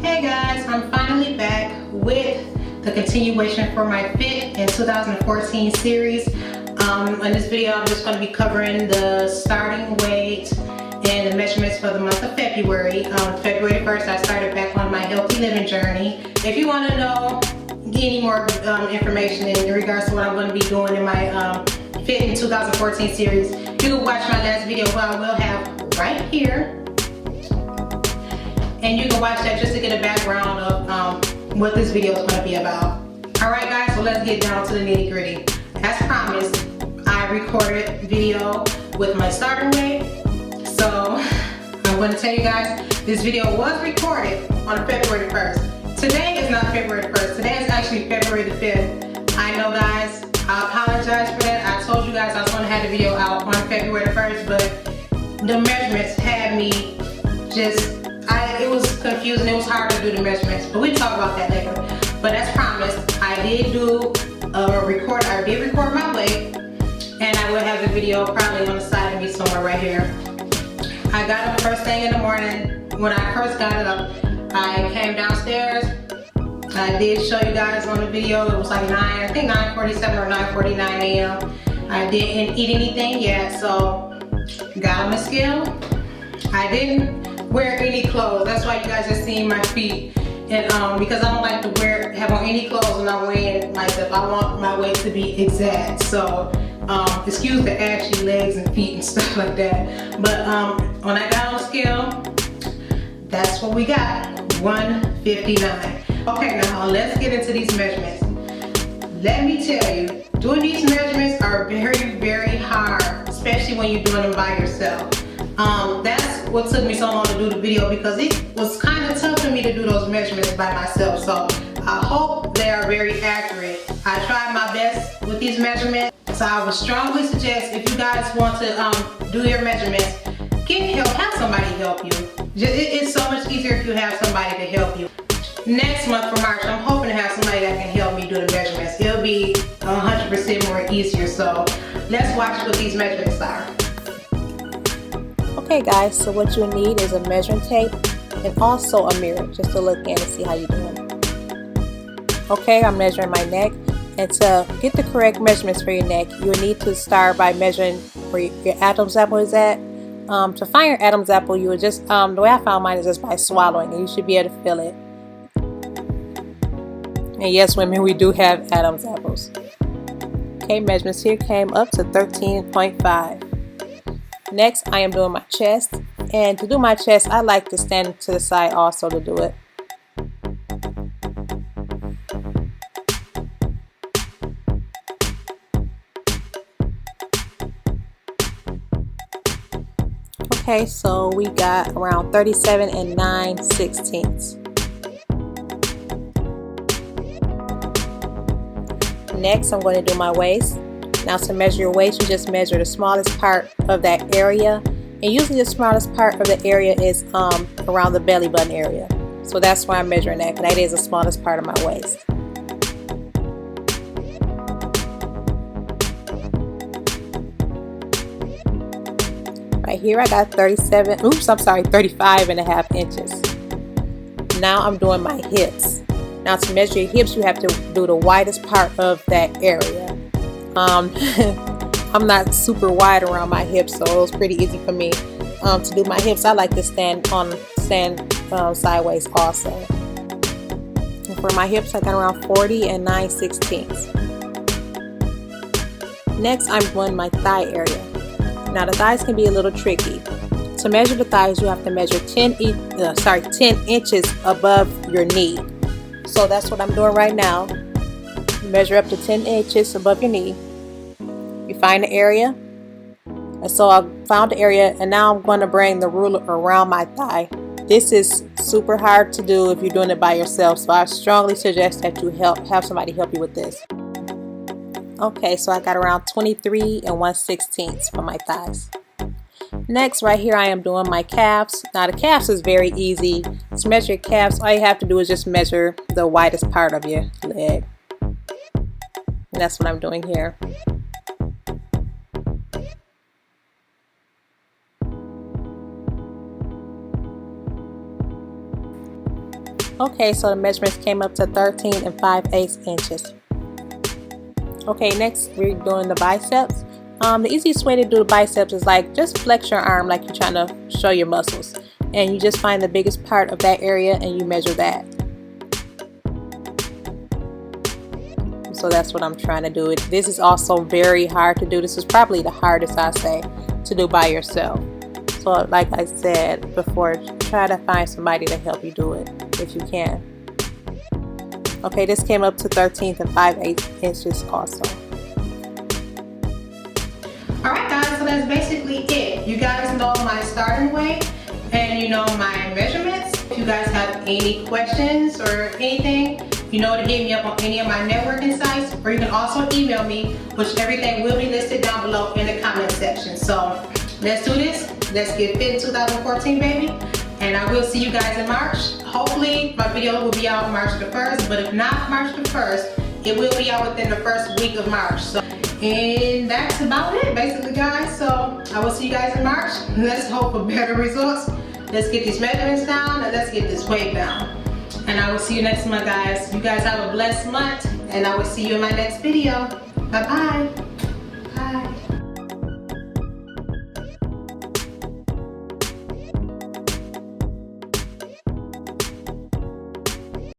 Hey guys, I'm finally back with the continuation for my Fit in 2014 series. In this video, I'm just going to be covering the starting weight and the measurements for the month of February. February 1st, I started back on my healthy living journey. If you want to know any more information in regards to what I'm going to be doing in my Fit in 2014 series, you can watch my last video, who I will have right here. And you can watch that just to get a background of what this video is going to be about. Alright guys, so let's get down to the nitty gritty. As promised, I recorded video with my starting weight. So I'm going to tell you guys, this video was recorded on February 1st. Today is not February 1st, today is actually February the 5th. I know guys, I apologize for that. I told you guys I was going to have the video out on February the 1st, but the measurements had me just, it was confusing, it was hard to do the measurements, but we'll talk about that later. But as promised, I did record my weight, and I will have the video probably on the side of me somewhere right here. I got up first thing in the morning. When I first got up, I came downstairs. I did show you guys on the video, it was like 9:47 or 9:49 a.m. I didn't eat anything yet, so got on the scale. I didn't wear any clothes. That's why you guys are seeing my feet. And because I don't like to have on any clothes when I'm weighing myself. I want my weight to be exact. So excuse the ashy legs and feet and stuff like that. But when I got on the scale, that's what we got, 159. Okay, now let's get into these measurements. Let me tell you, doing these measurements are very, very hard, especially when you're doing them by yourself. That's what took me so long to do the video, because it was kind of tough for me to do those measurements by myself. So I hope they are very accurate. I tried my best with these measurements. So I would strongly suggest, if you guys want to do your measurements, get help, have somebody help you. It's so much easier if you have somebody to help you. Next month for March, I'm hoping to have somebody that can help me do the measurements. It'll be 100% more easier. So let's watch what these measurements are. Okay guys, so what you need is a measuring tape and also a mirror, just to look in and see how you're doing. Okay, I'm measuring my neck, and to get the correct measurements for your neck, you need to start by measuring where your Adam's apple is at. To find your Adam's apple, you would just, the way I found mine is just by swallowing, and you should be able to feel it. And yes, women, we do have Adam's apples. Okay, measurements here came up to 13.5. Next, I am doing my chest, and to do my chest, I like to stand to the side also to do it. Okay, so we got around 37 and 9/16. Next, I'm going to do my waist. Now to measure your waist, you just measure the smallest part of that area, and usually the smallest part of the area is around the belly button area. So that's why I'm measuring that, because that is the smallest part of my waist. Right here I got 35 and a half inches. Now I'm doing my hips. Now to measure your hips, you have to do the widest part of that area. I'm not super wide around my hips, so it was pretty easy for me. To do my hips, I like to stand sideways also. And for my hips, I got around 40 and 9/16. Next, I'm doing my thigh area. Now the thighs can be a little tricky. To measure the thighs, you have to measure 10 inches above your knee. So that's what I'm doing right now. Measure up to 10 inches above your knee. You find the area, and so I found the area, and now I'm going to bring the ruler around my thigh. This is super hard to do if you're doing it by yourself, so I strongly suggest that you have somebody help you with this. Okay, so I got around 23 and 1/16 for my thighs. Next, right here I am doing my calves. Now the calves is very easy. To measure your calves, all you have to do is just measure the widest part of your leg. And that's what I'm doing here. Okay, so the measurements came up to 13 5/8 inches. Okay, next we're doing the biceps. The easiest way to do the biceps is like just flex your arm like you're trying to show your muscles, and you just find the biggest part of that area and you measure that. So that's what I'm trying to do. This is also very hard to do. This is probably the hardest, I say, to do by yourself. So like I said before, try to find somebody to help you do it if you can. Okay, this came up to 13 5/8 inches also. Alright guys, so that's basically it. You guys know my starting weight and you know my measurements. If you guys have any questions or anything, you know to hit me up on any of my networking sites, or you can also email me, which everything will be listed down below in the comment section. So let's do this. Let's get fit in 2014, baby. And I will see you guys in March. Hopefully my video will be out March the 1st, but if not March the 1st, it will be out within the first week of March. So, and that's about it basically, guys. So I will see you guys in March. Let's hope for better results. Let's get these measurements down and let's get this weight down. And I will see you next month, guys. You guys have a blessed month, and I will see you in my next video. Bye-bye.